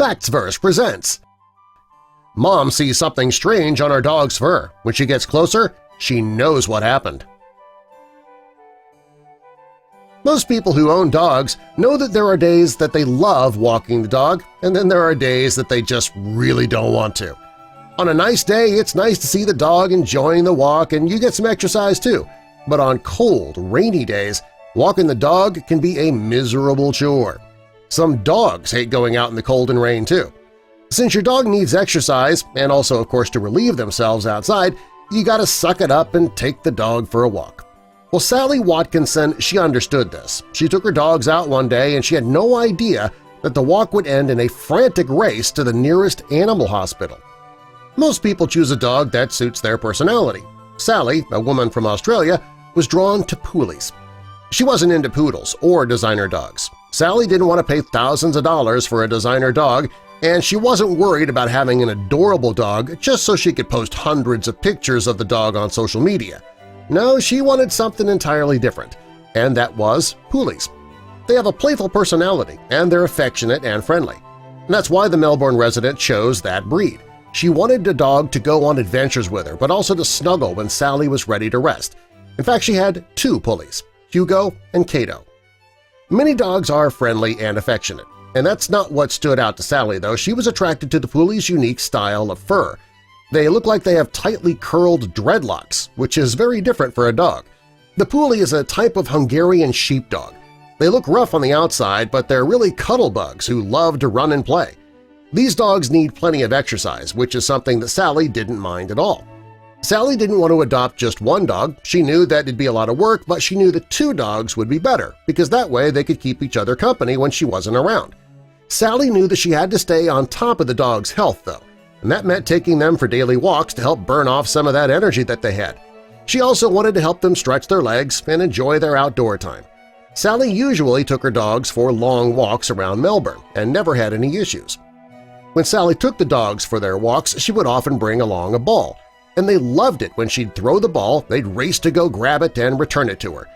Factsverse presents. Mom sees something strange on her dog's fur. When she gets closer, she knows what happened. Most people who own dogs know that there are days that they love walking the dog, and then there are days that they just really don't want to. On a nice day, it's nice to see the dog enjoying the walk and you get some exercise too. But on cold, rainy days, walking the dog can be a miserable chore. Some dogs hate going out in the cold and rain too. Since your dog needs exercise, and also of course to relieve themselves outside, you gotta suck it up and take the dog for a walk. Well, Sally Watkinson, she understood this. She took her dogs out one day and she had no idea that the walk would end in a frantic race to the nearest animal hospital. Most people choose a dog that suits their personality. Sally, a woman from Australia, was drawn to poolies. She wasn't into poodles or designer dogs. Sally didn't want to pay thousands of dollars for a designer dog, and she wasn't worried about having an adorable dog just so she could post hundreds of pictures of the dog on social media. No, she wanted something entirely different, and that was poolies. They have a playful personality, and they're affectionate and friendly. And that's why the Melbourne resident chose that breed. She wanted the dog to go on adventures with her, but also to snuggle when Sally was ready to rest. In fact, she had two poolies, Hugo and Cato. Many dogs are friendly and affectionate, and that's not what stood out to Sally, though. She was attracted to the poolie's unique style of fur. They look like they have tightly curled dreadlocks, which is very different for a dog. The poolie is a type of Hungarian sheepdog. They look rough on the outside, but they're really cuddlebugs who love to run and play. These dogs need plenty of exercise, which is something that Sally didn't mind at all. Sally didn't want to adopt just one dog. She knew that it'd be a lot of work, but she knew that two dogs would be better, because that way they could keep each other company when she wasn't around. Sally knew that she had to stay on top of the dog's health, though, and that meant taking them for daily walks to help burn off some of that energy that they had. She also wanted to help them stretch their legs and enjoy their outdoor time. Sally usually took her dogs for long walks around Melbourne and never had any issues. When Sally took the dogs for their walks, she would often bring along a ball, and they loved it when she'd throw the ball, they'd race to go grab it and return it to her.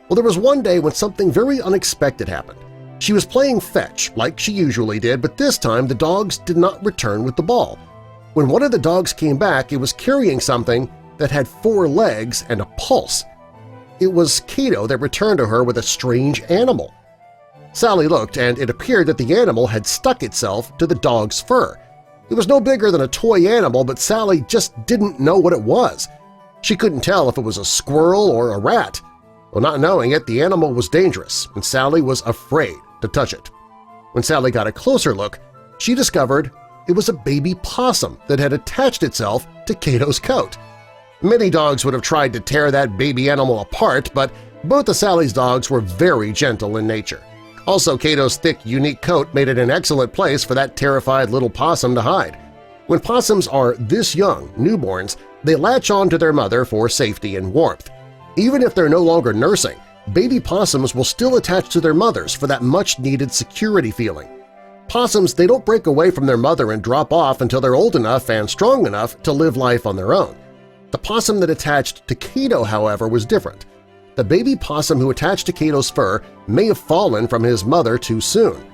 Well, there was one day when something very unexpected happened. She was playing fetch like she usually did, but this time the dogs did not return with the ball. When one of the dogs came back, it was carrying something that had 4 legs and a pulse. It was Cato that returned to her with a strange animal. Sally looked, and it appeared that the animal had stuck itself to the dog's fur. It was no bigger than a toy animal, but Sally just didn't know what it was. She couldn't tell if it was a squirrel or a rat. Well, not knowing it, the animal was dangerous, and Sally was afraid to touch it. When Sally got a closer look, she discovered it was a baby possum that had attached itself to Cato's coat. Many dogs would have tried to tear that baby animal apart, but both of Sally's dogs were very gentle in nature. Also, Cato's thick, unique coat made it an excellent place for that terrified little possum to hide. When possums are this young, newborns, they latch on to their mother for safety and warmth. Even if they're no longer nursing, baby possums will still attach to their mothers for that much-needed security feeling. Possums, they don't break away from their mother and drop off until they're old enough and strong enough to live life on their own. The possum that attached to Cato, however, was different. The baby possum who attached to Cato's fur may have fallen from his mother too soon.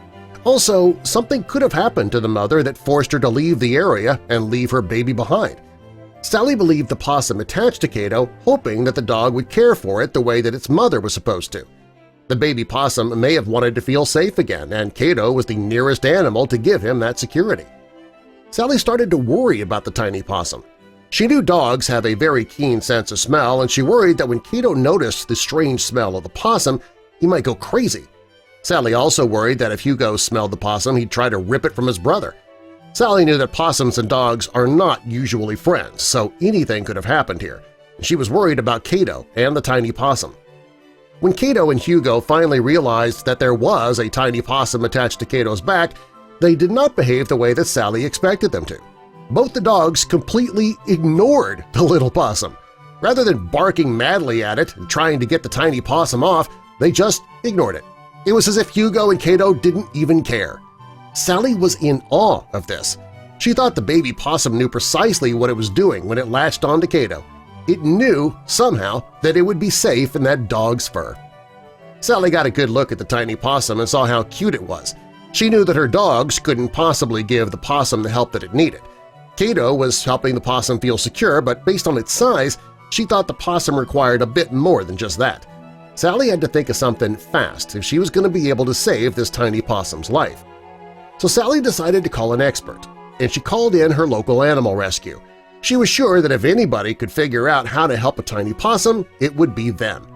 Also, something could have happened to the mother that forced her to leave the area and leave her baby behind. Sally believed the possum attached to Cato, hoping that the dog would care for it the way that its mother was supposed to. The baby possum may have wanted to feel safe again, and Cato was the nearest animal to give him that security. Sally started to worry about the tiny possum. She knew dogs have a very keen sense of smell, and she worried that when Cato noticed the strange smell of the possum, he might go crazy. Sally also worried that if Hugo smelled the possum, he'd try to rip it from his brother. Sally knew that possums and dogs are not usually friends, so anything could have happened here. She was worried about Cato and the tiny possum. When Cato and Hugo finally realized that there was a tiny possum attached to Cato's back, they did not behave the way that Sally expected them to. Both the dogs completely ignored the little possum. Rather than barking madly at it and trying to get the tiny possum off, they just ignored it. It was as if Hugo and Cato didn't even care. Sally was in awe of this. She thought the baby possum knew precisely what it was doing when it latched onto Cato. It knew, somehow, that it would be safe in that dog's fur. Sally got a good look at the tiny possum and saw how cute it was. She knew that her dogs couldn't possibly give the possum the help that it needed. Cato was helping the possum feel secure, but based on its size, she thought the possum required a bit more than just that. Sally had to think of something fast if she was going to be able to save this tiny possum's life. So Sally decided to call an expert, and she called in her local animal rescue. She was sure that if anybody could figure out how to help a tiny possum, it would be them.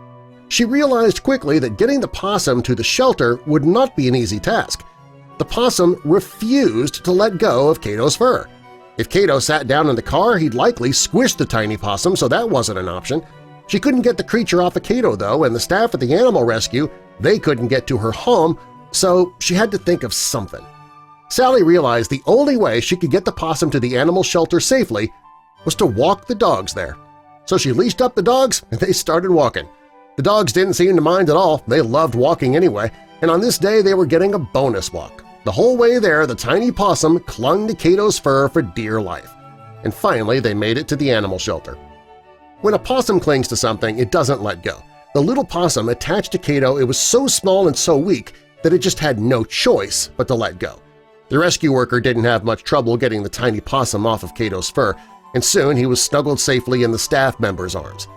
She realized quickly that getting the possum to the shelter would not be an easy task. The possum refused to let go of Cato's fur. If Cato sat down in the car, he'd likely squish the tiny possum, so that wasn't an option. She couldn't get the creature off of Cato, though, and the staff at the animal rescue, they couldn't get to her home, so she had to think of something. Sally realized the only way she could get the possum to the animal shelter safely was to walk the dogs there. So she leashed up the dogs and they started walking. The dogs didn't seem to mind at all, they loved walking anyway, and on this day they were getting a bonus walk. The whole way there, the tiny possum clung to Cato's fur for dear life. And finally, they made it to the animal shelter. When a possum clings to something, it doesn't let go. The little possum attached to Cato, it was so small and so weak that it just had no choice but to let go. The rescue worker didn't have much trouble getting the tiny possum off of Cato's fur, and soon he was snuggled safely in the staff member's arms.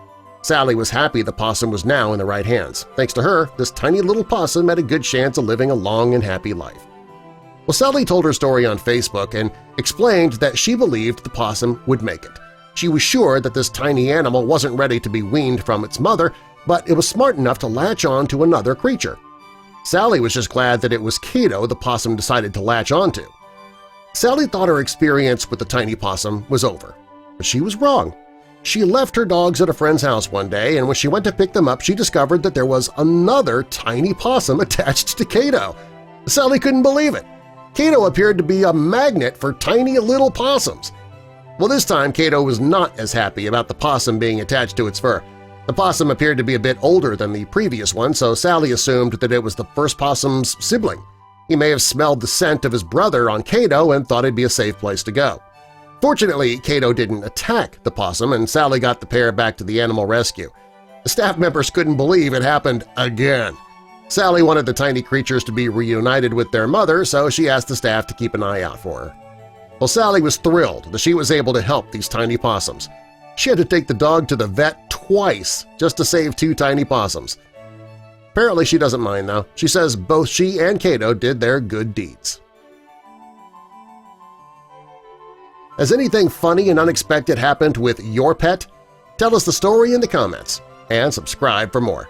Sally was happy the possum was now in the right hands. Thanks to her, this tiny little possum had a good chance of living a long and happy life. Well, Sally told her story on Facebook and explained that she believed the possum would make it. She was sure that this tiny animal wasn't ready to be weaned from its mother, but it was smart enough to latch on to another creature. Sally was just glad that it was Cato the possum decided to latch onto. Sally thought her experience with the tiny possum was over, but she was wrong. She left her dogs at a friend's house one day, and when she went to pick them up, she discovered that there was another tiny possum attached to Cato. Sally couldn't believe it. Cato appeared to be a magnet for tiny little possums. Well, this time Cato was not as happy about the possum being attached to its fur. The possum appeared to be a bit older than the previous one, so Sally assumed that it was the first possum's sibling. He may have smelled the scent of his brother on Cato and thought it'd be a safe place to go. Fortunately, Cato didn't attack the possum, and Sally got the pair back to the animal rescue. The staff members couldn't believe it happened again. Sally wanted the tiny creatures to be reunited with their mother, so she asked the staff to keep an eye out for her. Well, Sally was thrilled that she was able to help these tiny possums. She had to take the dog to the vet twice just to save 2 tiny possums. Apparently she doesn't mind, though. She says both she and Cato did their good deeds. Has anything funny and unexpected happened with your pet? Tell us the story in the comments and subscribe for more.